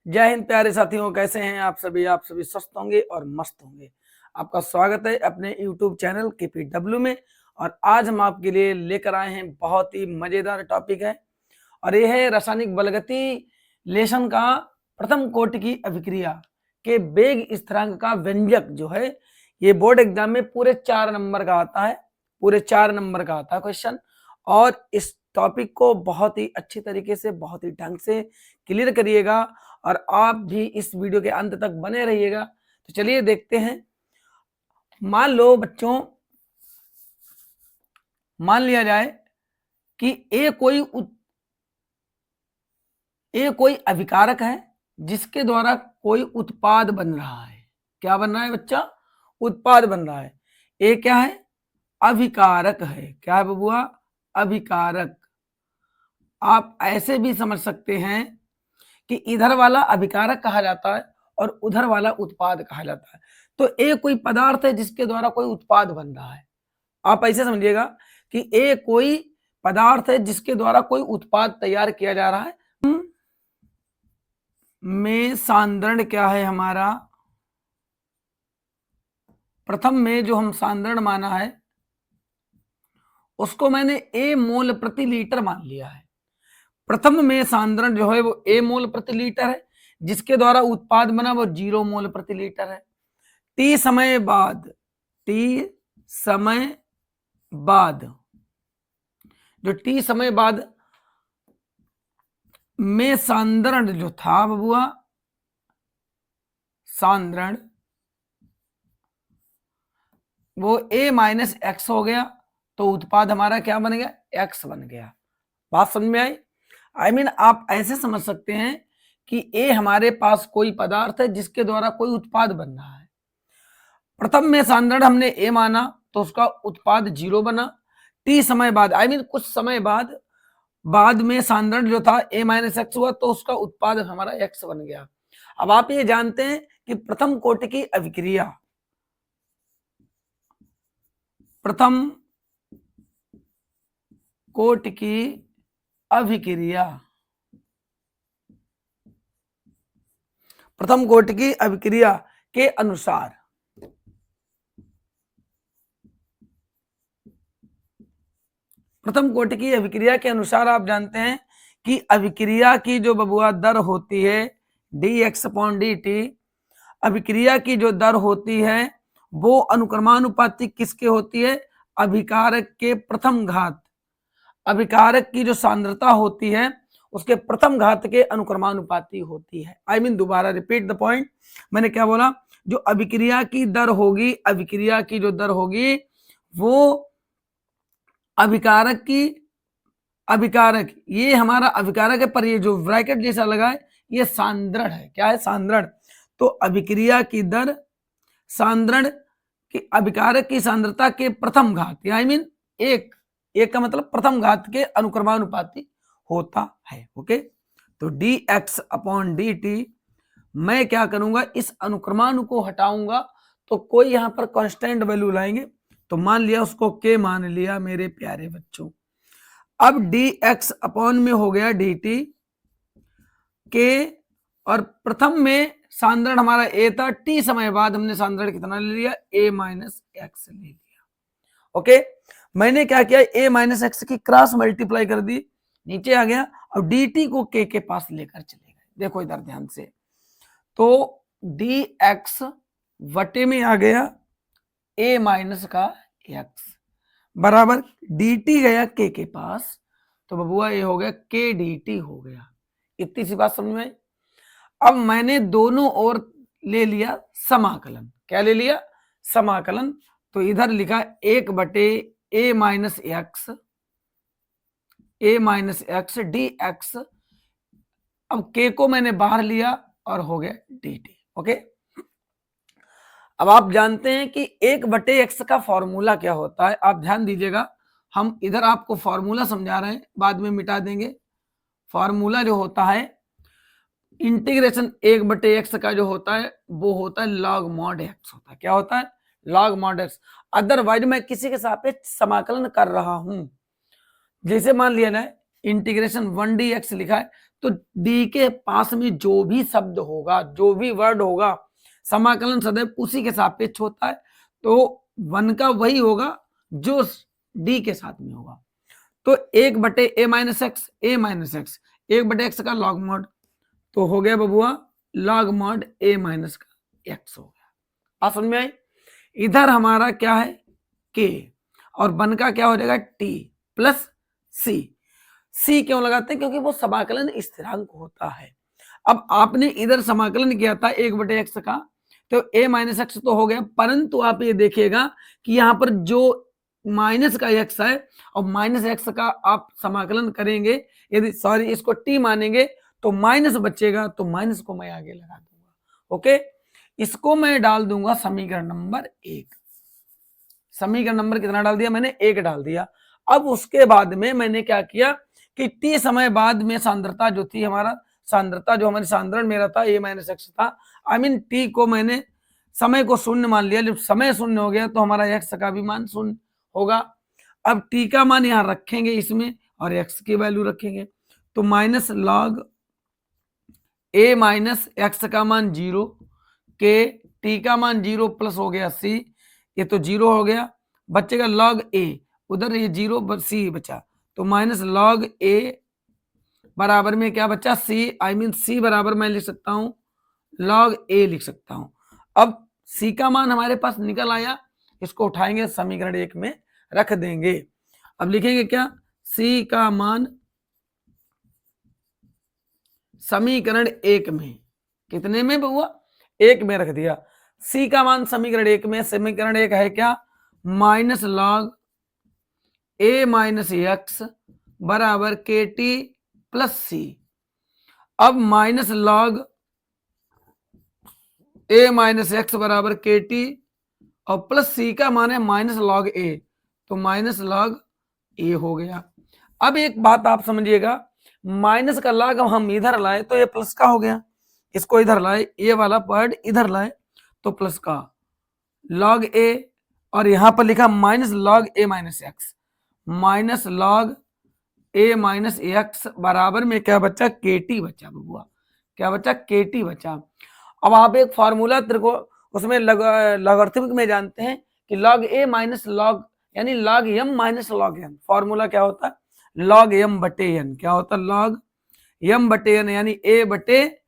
जय हिंद प्यारे साथियों, कैसे हैं आप सभी स्वस्थ होंगे और मस्त होंगे। आपका स्वागत है अपने YouTube चैनल KPW में। और आज हम आपके लिए लेकर आए हैं बहुत ही मजेदार टॉपिक है और ये है रासायनिक बलगति लेशन का प्रथम कोटि की अभिक्रिया के वेग स्थिरांक का व्यंजक जो है ये बोर्ड एग्जाम में पूरे 4 नंबर का आता है, पूरे 4 नंबर का आता है क्वेश्चन। और इस टॉपिक को बहुत ही अच्छी तरीके से, बहुत ही ढंग से क्लियर करिएगा और आप भी इस वीडियो के अंत तक बने रहिएगा। तो चलिए देखते हैं। मान लो बच्चों, मान लिया जाए कि ए कोई अभिकारक है जिसके द्वारा कोई उत्पाद बन रहा है। क्या बन रहा है बच्चा? उत्पाद बन रहा है। ए क्या है? अभिकारक है। क्या है बबुआ? अभिकारक। आप ऐसे भी समझ सकते हैं कि इधर वाला अभिकारक कहा जाता है और उधर वाला उत्पाद कहा जाता है। तो ए कोई पदार्थ है जिसके द्वारा कोई उत्पाद बन रहा है। आप ऐसे समझिएगा कि ए कोई पदार्थ है जिसके द्वारा कोई उत्पाद तैयार किया जा रहा है। में सांद्रण क्या है हमारा? प्रथम में जो हम सांद्रण माना है उसको मैंने ए मोल प्रति लीटर मान लिया है। प्रथम में सांद्रण जो है वो ए मोल प्रति लीटर है, जिसके द्वारा उत्पाद बना वो 0 मोल प्रति लीटर है। टी समय बाद जो टी समय बाद में सांद्रण जो था बबुआ, सांद्रण वो a माइनस एक्स हो गया, तो उत्पाद हमारा क्या बन गया? x बन गया। बात समझ में आई? आई मीन आप ऐसे समझ सकते हैं कि a हमारे पास कोई पदार्थ है जिसके द्वारा कोई उत्पाद बन रहा है। प्रथम में सांद्रण हमने a माना तो उसका उत्पाद 0 बना। t समय बाद आई मीन कुछ समय बाद में सांद्रण जो था a माइनस एक्स हुआ तो उसका उत्पाद हमारा x बन गया। अब आप ये जानते हैं कि प्रथम कोटि की अभिक्रिया, प्रथम कोटि की अभिक्रिया, प्रथम कोटि की अभिक्रिया के अनुसार प्रथम कोटि की अभिक्रिया के अनुसार आप जानते हैं कि अभिक्रिया की जो बबुआ दर होती है dx/dt, अभिक्रिया की जो दर होती है वो अनुक्रमानुपाती किसके होती है? अभिकारक के प्रथम घात। अभिकारक की जो सांद्रता होती है उसके प्रथम घात के अनुक्रमानुपाती होती है। आई मीन दोबारा रिपीट द पॉइंट। मैंने क्या बोला? जो अभिक्रिया की दर होगी, अभिक्रिया की जो दर होगी वो अभिकारक ये हमारा अभिकारक है, पर ये जो ब्रैकेट जैसा लगा है ये सांद्रण है। क्या है? सांद्रण। तो अभिक्रिया की दर सांद्रण की अभिकारक की सांद्रता के प्रथम घात, आई मीन एक का मतलब प्रथम घात के अनुक्रमानुपाती होता है। ओके, तो dx/dt मैं क्या करूंगा? इस अनुक्रमानु को हटाऊंगा तो कोई यहां पर कांस्टेंट वैल्यू लाएंगे, तो मान लिया उसको k मान लिया मेरे प्यारे बच्चों। अब dx/ में हो गया dt k, और प्रथम में सांद्रण हमारा a था, t समय बाद हमने सांद्रण कितना ले लिया? a माइनस एक्स ले लिया। ओके, मैंने क्या किया? a माइनस एक्स की क्रॉस मल्टीप्लाई कर दी, नीचे आ गया। अब dt को k के पास लेकर चले गए। देखो इधर ध्यान से, तो dx वटे में आ गया a माइनस का x बराबर dt गया k के पास, तो बबुआ ये हो गया k dt हो गया। इतनी सी बात समझ में आई? अब मैंने दोनों ओर ले लिया समाकलन। क्या ले लिया? समाकलन। तो इधर लिखा 1/a माइनस एक्स dx। अब k को मैंने बाहर लिया और हो गया dt। ओके, अब आप जानते हैं कि 1/x का फॉर्मूला क्या होता है। आप ध्यान दीजिएगा, हम इधर आपको फॉर्मूला समझा रहे हैं, बाद में मिटा देंगे। फॉर्मूला जो होता है इंटीग्रेशन 1/x का जो होता है वो होता है log mod x होता है। क्या होता है? log mod x। अदरवाइज मैं किसी के सापेक्ष समाकलन कर रहा हूं, जैसे मान लिया जाए इंटीग्रेशन 1 dx लिखा है, तो डी के पास में जो भी शब्द होगा, जो भी वर्ड होगा, समाकलन सदैव उसी के सापेक्ष होता है, तो 1 का वही होगा जो डी के साथ में होगा। तो 1/a-x, a-x, 1/x का लॉग मॉड, तो हो गया बबुआ लॉग मॉड a- का x हो गया। आप समझ में आई? इधर हमारा क्या है k, और 1 का क्या हो जाएगा t प्लस c। c क्यों लगाते हैं? क्योंकि वो समाकलन स्थिरांक होता है। अब आपने इधर समाकलन किया था 1/x का, तो a-x तो हो गया, परंतु आप ये देखिएगा कि यहाँ पर जो माइनस का x है और माइनस x का आप समाकलन करेंगे, यदि सॉरी इसको t मानेंगे तो माइनस बचेगा, तो माइनस को मैं आगे लगा दूंगा। ओके, इसको मैं डाल दूंगा समीकरण नंबर 1। समीकरण नंबर कितना डाल दिया मैंने? 1 डाल दिया। अब उसके बाद में मैंने क्या किया कि t समय बाद में सांद्रता जो थी हमारा, सांद्रता जो हमारी सांद्रण मेरा था a-x था, आई मीन t को मैंने समय को शून्य मान लिया। जब समय शून्य हो गया तो हमारा x का भी मान शून्य होगा। अब t का मान यहां रखेंगे इसमें और x की वैल्यू रखेंगे, तो माइनस लॉग a-x का मान 0, के t का मान 0 प्लस हो गया c, ये तो 0 हो गया, बचेगा लॉग a, उधर ये 0 c बचा, तो माइनस लॉग a बराबर में क्या बचा c, आई मीन c बराबर मैं लिख सकता हूं लॉग a लिख सकता हूं। अब c का मान हमारे पास निकल आया, इसको उठाएंगे समीकरण 1 में रख देंगे। अब लिखेंगे क्या? c का मान समीकरण 1 में, कितने में बउआ? 1 में रख दिया। c का मान समीकरण 1 में, समीकरण 1 है क्या? माइनस लॉग a-x बराबर के टी प्लस सी। अब माइनस लॉग a-x बराबर के टी और प्लस सी का मान है माइनस लॉग a, तो माइनस लॉग a हो गया। अब एक बात आप समझिएगा, माइनस का लॉग हम इधर लाए तो ये प्लस का हो गया, इसको इधर लाए, ये वाला पॉइंट इधर लाए तो प्लस का लॉग a, और यहां पर लिखा minus log a-x, minus log a-x बराबर में क्या बचा? केटी बचा बबुआ, क्या बचा? केटी बचा। अब आप एक फॉर्मूला त्रिको उसमें लॉगरिथमिक में जानते हैं कि लॉग a माइनस लॉग, यानी log m minus log n, formula क्या होता है? लॉग m बटे n। क्या होता है? लॉग m बटे n, यानी a बटे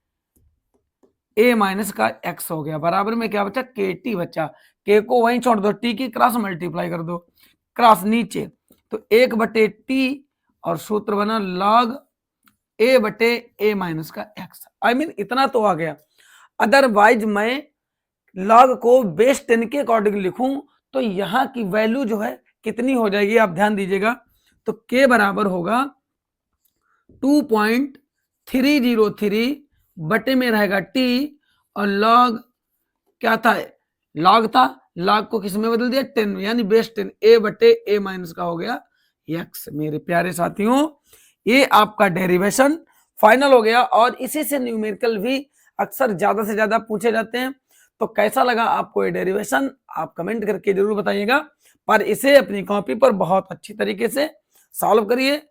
a माइनस का x हो गया, बराबर में क्या बचा? के टी बचा। के को वहीं छोड़ दो, टी की क्रॉस मल्टीप्लाई कर दो, क्रॉस नीचे, तो 1 बटे टी और सूत्र बना लॉग a बटे a माइनस का x। आई मीन इतना तो आ गया। अदरवाइज मैं लॉग को बेस 10 के अकॉर्डिंग लिखूं तो यहां की वैल्यू जो है कितनी हो जाएगी? आप ध्यान दीजिएगा, तो k बराबर होगा 2.303 बटे में रहेगा t, और लॉग क्या था? लॉग था, लॉग को किस में बदल दिया? 10, यानी बेस 10, a बटे a माइनस का हो गया x। मेरे प्यारे साथियों, ये आपका डेरिवेशन फाइनल हो गया, और इसी से न्यूमेरिकल भी अक्सर ज्यादा से ज्यादा पूछे जाते हैं। तो कैसा लगा आपको ये डेरिवेशन? आप कमेंट करके जरूर बताइएगा, पर इसे अपनी कॉपी पर बहुत अच्छी तरीके से सॉल्व करिए।